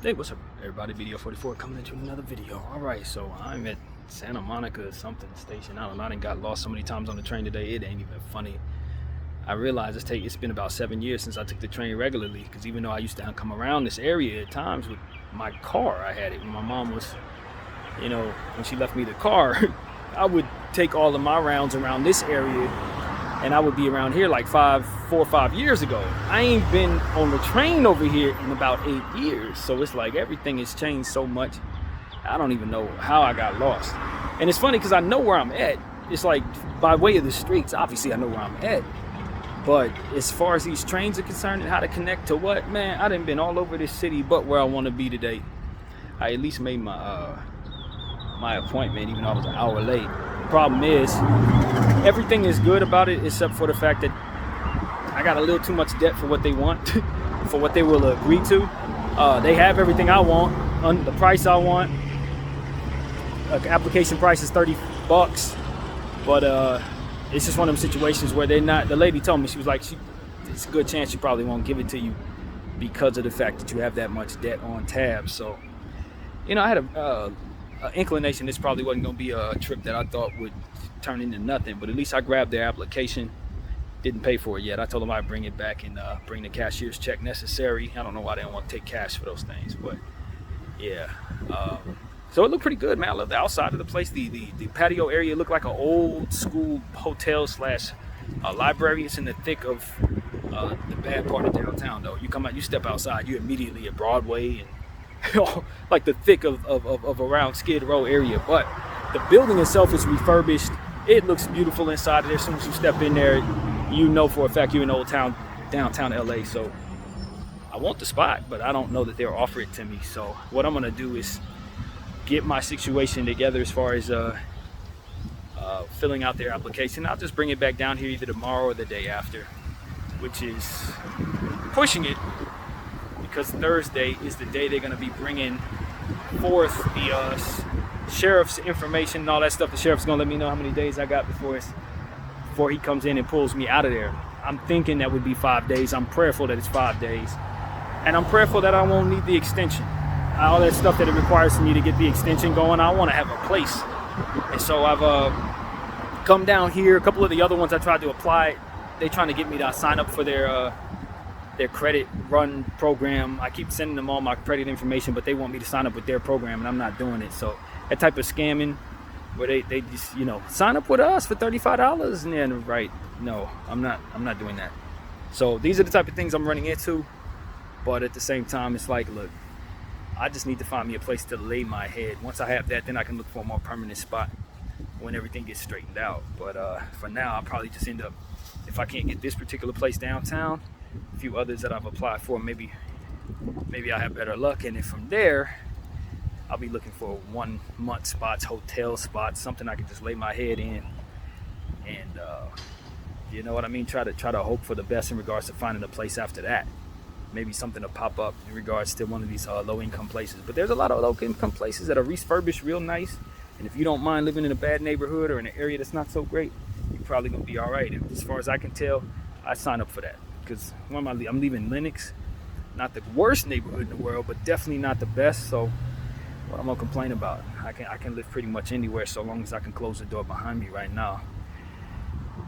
Hey, what's up, everybody? BDF 44 coming at you with another video. Alright, so I'm at Santa Monica something station. I don't know, I done got lost so many times on the train today, it ain't even funny. I realize it's been about 7 years since I took the train regularly, because even though I used to come around this area at times with my car, I had it when my mom was, when she left me the car, I would take all of my rounds around this area, and I would be around here like 4 or 5 years ago. I ain't been on the train over here in about 8 years. So it's like everything has changed so much. I don't even know how I got lost. And it's funny because I know where I'm at. It's like by way of the streets, obviously I know where I'm at. But as far as these trains are concerned and how to connect to what, man, I done been all over this city but where I want to be today. I at least made my appointment even though I was an hour late. The problem is, everything is good about it except for the fact that I got a little too much debt for what they want, for what they will agree to. They have everything I want, on the price I want. Application price is $30, but it's just one of them situations where they're not. The lady told me, she was like, it's a good chance she probably won't give it to you because of the fact that you have that much debt on tab. So, I had an inclination this probably wasn't going to be a trip that I thought would turn into nothing, but at least I grabbed their application. Didn't pay for it yet. I told them I'd bring it back and bring the cashier's check necessary. I don't know why they don't want to take cash for those things, but yeah. So it looked pretty good, man. I love the outside of the place. The patio area looked like an old school hotel / library. It's in the thick of the bad part of downtown, though. You come out, you step outside, you're immediately at Broadway and like the thick of around Skid Row area. But the building itself is refurbished. It looks beautiful inside of there. As soon as you step in there, you know for a fact you're in downtown LA. So I want the spot, but I don't know that they'll offer it to me. So what I'm gonna do is get my situation together as far as filling out their application. I'll just bring it back down here either tomorrow or the day after, which is pushing it because Thursday is the day they're gonna be bringing forth the sheriff's information and all that stuff. The sheriff's gonna let me know how many days I got before he comes in and pulls me out of there. I'm thinking that would be 5 days. I'm prayerful that it's 5 days. And I'm prayerful that I won't need the extension. All that stuff that it requires for me to get the extension going, I want to have a place. And so I've come down here. A couple of the other ones I tried to apply, they trying to get me to sign up for their credit run program. I keep sending them all my credit information, but they want me to sign up with their program, and I'm not doing it. So that type of scamming where they just, sign up with us for $35 and then right. No, I'm not doing that. So these are the type of things I'm running into. But at the same time, it's like, look, I just need to find me a place to lay my head. Once I have that, then I can look for a more permanent spot when everything gets straightened out. But for now, I'll probably just end up, if I can't get this particular place downtown, a few others that I've applied for, maybe I'll have better luck. And then from there, I'll be looking for 1 month spots, hotel spots, something I can just lay my head in, and you know what I mean. Try to hope for the best in regards to finding a place after that. Maybe something to pop up in regards to one of these low-income places. But there's a lot of low-income places that are refurbished real nice, and if you don't mind living in a bad neighborhood or in an area that's not so great, you're probably gonna be all right. And as far as I can tell, I sign up for that because I'm leaving Lenox, not the worst neighborhood in the world, but definitely not the best. So what I'm gonna complain about? I can live pretty much anywhere so long as I can close the door behind me right now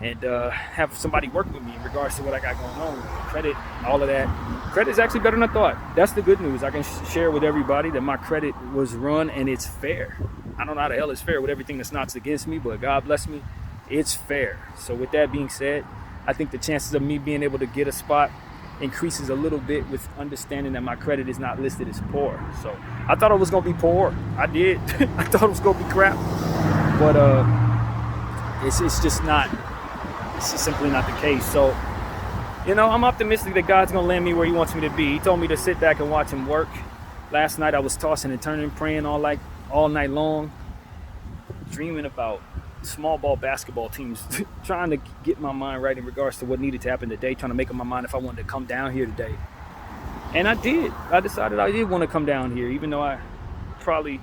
and have somebody work with me in regards to what I got going on, credit, all of that. Credit is actually better than I thought. That's the good news. I can share with everybody that my credit was run and it's fair. I don't know how the hell it's fair with everything that's not against me, but God bless me, it's fair. So with that being said, I think the chances of me being able to get a spot increases a little bit with understanding that my credit is not listed as poor. So I thought it was gonna be poor. I did. I thought it was gonna be crap, but it's just not. It's just simply not the case. So I'm optimistic that God's gonna land me where He wants me to be. He told me to sit back and watch Him work. Last night I was tossing and turning, praying all night long, dreaming about small ball basketball teams, trying to get my mind right in regards to what needed to happen today, trying to make up my mind if I wanted to come down here today. And I did. I decided I did want to come down here, even though I probably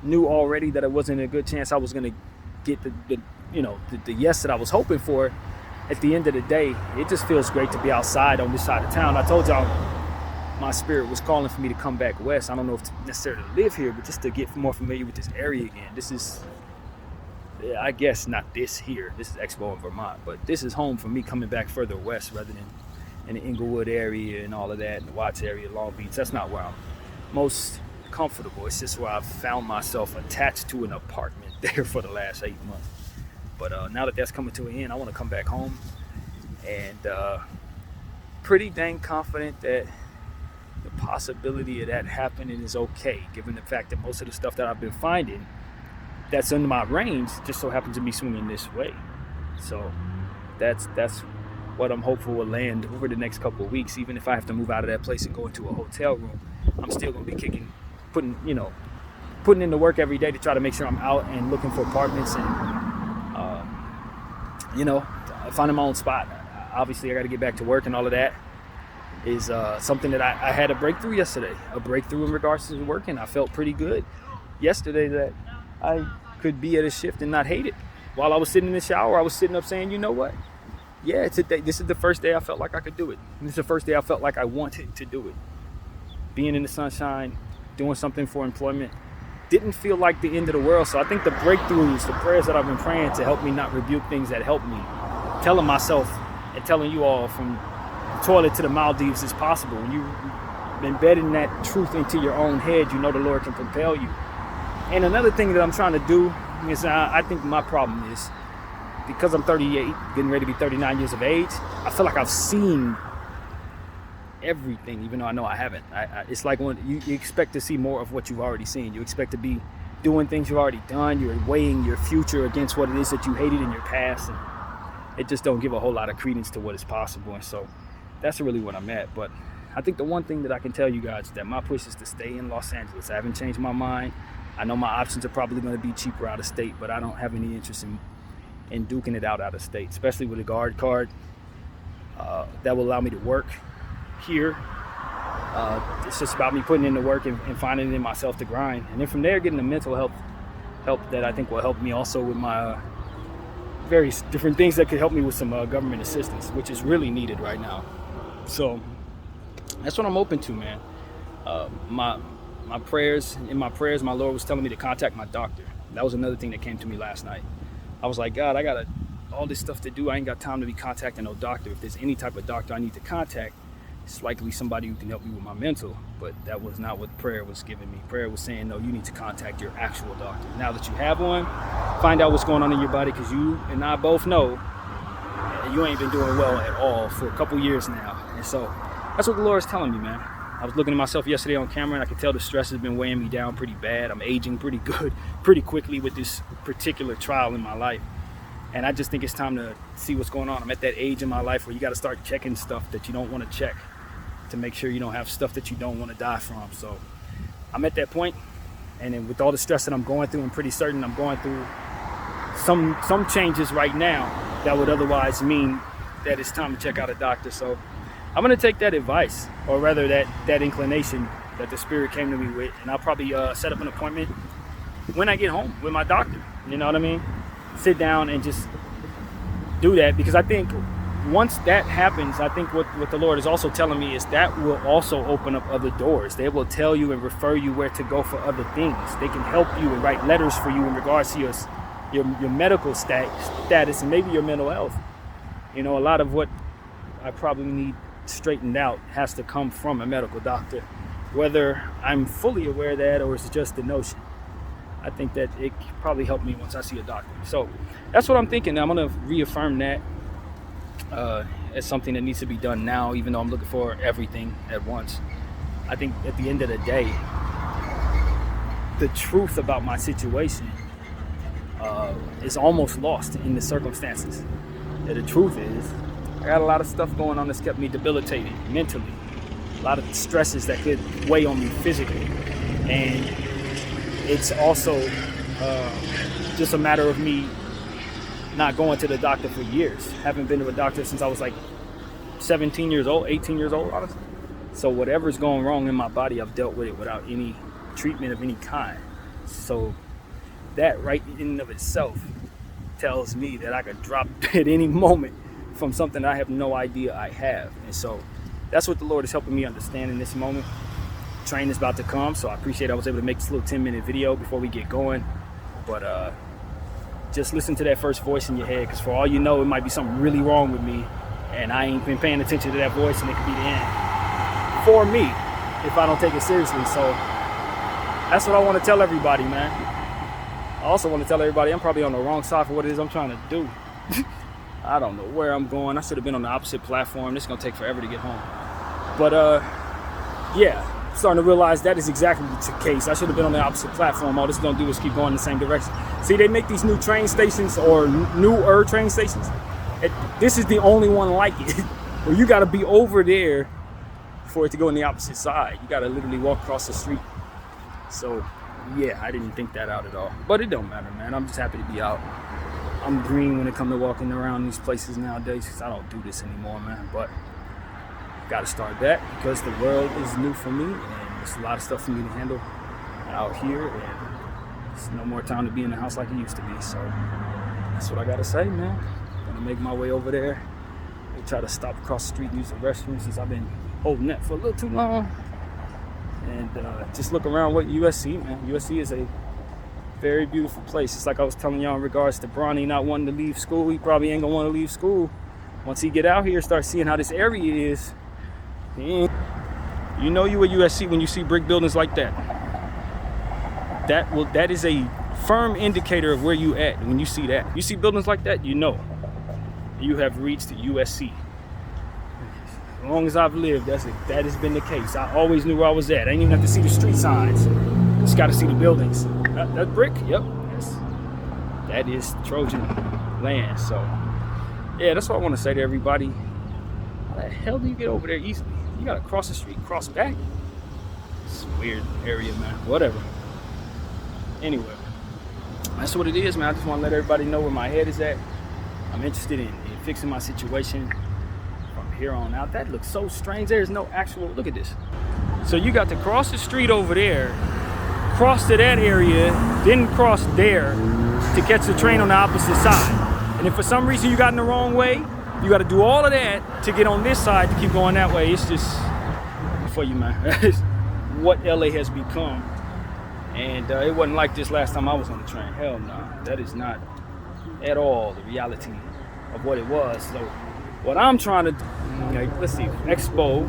knew already that it wasn't a good chance I was going to get the yes that I was hoping for. At the end of the day, it just feels great to be outside on this side of town. I told y'all my spirit was calling for me to come back west. I don't know if to necessarily live here, but just to get more familiar with this area again. This is, I guess, not this here. This is Expo in Vermont, but this is home for me coming back further west rather than in the Inglewood area and all of that, and the Watts area, Long Beach. That's not where I'm most comfortable. It's just where I've found myself attached to an apartment there for the last 8 months. But now that that's coming to an end, I want to come back home, and pretty dang confident that the possibility of that happening is okay, given the fact that most of the stuff that I've been finding that's under my range just so happens to be swinging this way. So that's what I'm hopeful will land over the next couple of weeks. Even if I have to move out of that place and go into a hotel room, I'm still gonna be putting in the work every day to try to make sure I'm out and looking for apartments and finding my own spot. Obviously, I got to get back to work, and all of that is something that I had a breakthrough yesterday. A breakthrough in regards to working. I felt pretty good yesterday that I could be at a shift and not hate it. While I was sitting in the shower, I was sitting up saying, you know what? Yeah, today, this is the first day I felt like I could do it. This is the first day I felt like I wanted to do it. Being in the sunshine, doing something for employment, didn't feel like the end of the world. So I think the breakthroughs, the prayers that I've been praying to help me not rebuke things that help me, telling myself and telling you all from the toilet to the Maldives is possible. When you embedding that truth into your own head, you know the Lord can propel you. And another thing that I'm trying to do is I think my problem is, because I'm 38, getting ready to be 39 years of age, I feel like I've seen everything, even though I know I haven't. It's like when you expect to see more of what you've already seen. You expect to be doing things you've already done. You're weighing your future against what it is that you hated in your past, and it just don't give a whole lot of credence to what is possible. And so that's really what I'm at. But I think the one thing that I can tell you guys is that my push is to stay in Los Angeles. I haven't changed my mind. I know my options are probably going to be cheaper out of state, but I don't have any interest in duking it out of state, especially with a guard card that will allow me to work here. It's just about me putting in the work and finding it in myself to grind. And then from there, getting the mental health help that I think will help me also with my various different things that could help me with some government assistance, which is really needed right now. So that's what I'm open to, man. My prayers, my Lord was telling me to contact my doctor. That was another thing that came to me last night. I was like, God, I got all this stuff to do. I ain't got time to be contacting no doctor. If there's any type of doctor I need to contact, it's likely somebody who can help me with my mental. But that was not what prayer was giving me. Prayer was saying, no, you need to contact your actual doctor. Now that you have one, find out what's going on in your body, because you and I both know you ain't been doing well at all for a couple years now. And so that's what the Lord is telling me, man. I was looking at myself yesterday on camera, and I could tell the stress has been weighing me down pretty bad. I'm aging pretty good, pretty quickly with this particular trial in my life. And I just think it's time to see what's going on. I'm at that age in my life where you got to start checking stuff that you don't want to check to make sure you don't have stuff that you don't want to die from. So I'm at that point, and then with all the stress that I'm going through, I'm pretty certain I'm going through some changes right now that would otherwise mean that it's time to check out a doctor. So I'm going to take that advice, or rather that inclination that the Spirit came to me with, and I'll probably set up an appointment when I get home with my doctor. You know what I mean? Sit down and just do that, because I think once that happens, I think what the Lord is also telling me is that will also open up other doors. They will tell you and refer you where to go for other things. They can help you and write letters for you in regards to your medical status and maybe your mental health. You know, a lot of what I probably need straightened out has to come from a medical doctor, whether I'm fully aware of that or it's just the notion. I think that it probably helped me once I see a doctor. So that's what I'm thinking. I'm going to reaffirm that as something that needs to be done now, even though I'm looking for everything at once. I think at the end of the day, the truth about my situation is almost lost in the circumstances. And the truth is, I got a lot of stuff going on that's kept me debilitated mentally. A lot of stresses that could weigh on me physically. And it's also just a matter of me not going to the doctor for years. Haven't been to a doctor since I was like 17 years old, 18 years old, honestly. So whatever's going wrong in my body, I've dealt with it without any treatment of any kind. So that right in and of itself tells me that I could drop at any moment from something I have no idea I have. And so that's what the Lord is helping me understand in this moment. Train is about to come, so I appreciate I was able to make this little 10-minute video before we get going. But just listen to that first voice in your head, because for all you know, it might be something really wrong with me, and I ain't been paying attention to that voice, and it could be the end for me if I don't take it seriously. So that's what I want to tell everybody, man. I also want to tell everybody I'm probably on the wrong side for what it is I'm trying to do. I don't know where I'm going. I should have been on the opposite platform. This is gonna take forever to get home. But yeah, starting to realize that is exactly the case. I should have been on the opposite platform. All this is gonna do is keep going in the same direction. See, they make these new train stations, or newer train stations. This is the only one like it, where you gotta be over there for it to go on the opposite side. You gotta literally walk across the street. So yeah, I didn't think that out at all. But it don't matter, man. I'm just happy to be out. I'm green when it comes to walking around these places nowadays, because I don't do this anymore, man. But got to start that, because the world is new for me, and there's a lot of stuff for me to handle out here, and there's no more time to be in the house like it used to be. So that's what I got to say, man. I'm gonna make my way over there and try to stop across the street and use the restroom, since I've been holding that for a little too long. And just look around what USC, man. USC is a very beautiful place. It's like I was telling y'all in regards to Bronny not wanting to leave school. He probably ain't gonna want to leave school once he get out here, start seeing how this area is. You know you at USC when you see brick buildings like that. That is a firm indicator of where you at. When you see that, you see buildings like that, you know you have reached USC. As long as I've lived, that has been the case. I always knew where I was at. I didn't even have to see the street signs. Just got to see the buildings. That brick, yep, that is Trojan land. So yeah, that's what I want to say to everybody. How the hell do you get over there easily? You gotta cross the street, cross back. It's a weird area, man. Whatever. Anyway, that's what it is, man. I just want to let everybody know where my head is at. I'm interested in fixing my situation from here on out. That looks so strange. There's no actual, look at this. So you got to cross the street over there, cross to that area, then cross there to catch the train on the opposite side. And if for some reason you got in the wrong way, you got to do all of that to get on this side to keep going that way. It's just for you, man. That's what LA has become. And it wasn't like this last time I was on the train. Hell no. That is not at all the reality of what it was. So what I'm trying to do, okay, let's see, Expo.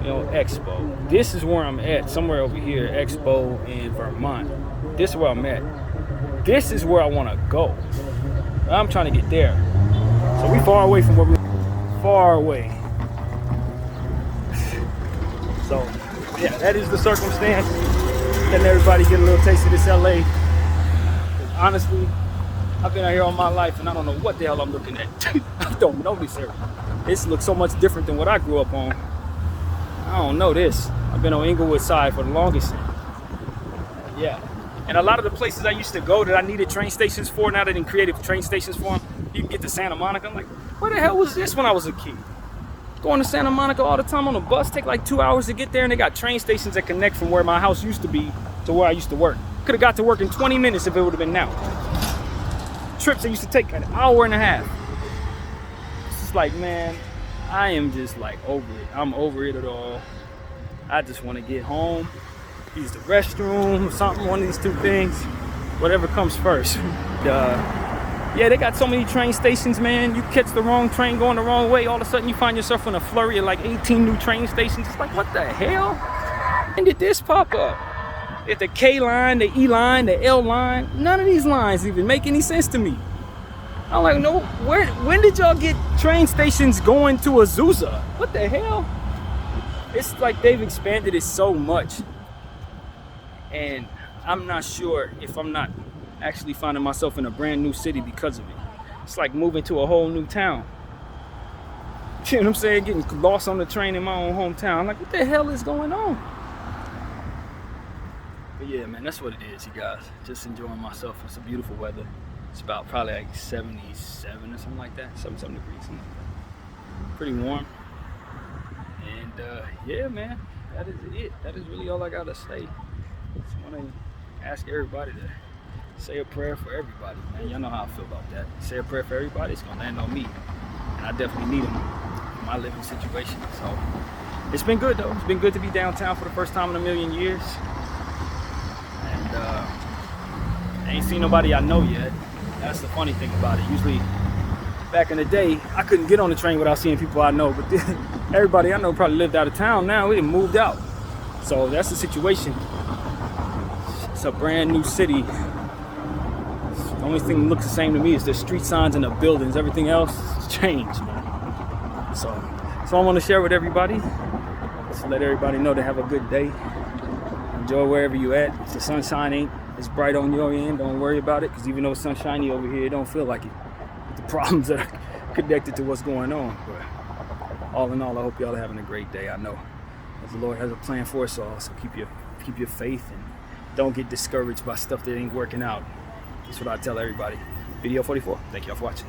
You know, Expo. This is where I'm at, somewhere over here, Expo in Vermont. This is where I'm at. This is where I want to go. I'm trying to get there. So we far away from where we're far away. So yeah, that is the circumstance. Letting everybody get a little taste of this LA. Honestly, I've been out here all my life and I don't know what the hell I'm looking at. I don't know this area. This looks so much different than what I grew up on. I don't know this. I've been on Inglewood side for the longest. Yeah. And a lot of the places I used to go that I needed train stations for, now that they created train stations for them, you can get to Santa Monica. I'm like, where the hell was this when I was a kid? Going to Santa Monica all the time on a bus, take like 2 hours to get there, and they got train stations that connect from where my house used to be to where I used to work. Could have got to work in 20 minutes if it would have been now. Trips that used to take an hour and a half. It's just like, man, I am just like over it. I'm over it at all. I just want to get home, use the restroom, something, one of these two things, whatever comes first. Yeah, they got so many train stations, man. You catch the wrong train going the wrong way, all of a sudden you find yourself in a flurry of like 18 new train stations. It's like, what the hell? When did this pop up? It's the K line, the E line, the L line. None of these lines even make any sense to me. I'm like, no, when did y'all get train stations going to Azusa? What the hell? It's like they've expanded it so much. And I'm not sure if I'm not actually finding myself in a brand new city because of it. It's like moving to a whole new town. You know what I'm saying? Getting lost on the train in my own hometown. I'm like, what the hell is going on? But yeah, man, that's what it is, you guys. Just enjoying myself. It's a beautiful weather. It's about probably like 77 or something like that. 77 degrees. Pretty warm. And yeah, man, that is it. That is really all I gotta say. Just want to ask everybody to say a prayer for everybody, man. Y'all know how I feel about that. Say a prayer for everybody, it's gonna land on me. And I definitely need them for my living situation. So it's been good though. It's been good to be downtown for the first time in a million years. And I ain't seen nobody I know yet. That's the funny thing about it. Usually back in the day, I couldn't get on the train without seeing people I know, but everybody I know probably lived out of town now. We done moved out. So that's the situation. It's a brand new city. The only thing that looks the same to me is the street signs and the buildings. Everything else has changed, man. So I want to share with everybody. Just let everybody know to have a good day. Enjoy wherever you at. If the sunshine ain't as bright on your end, don't worry about it, because even though it's sunshiny over here, it don't feel like it. With the problems that are connected to what's going on. But all in all, I hope y'all are having a great day. I know that the Lord has a plan for us all, so keep your faith and don't get discouraged by stuff that ain't working out. That's what I tell everybody. BDF 44. Thank y'all for watching.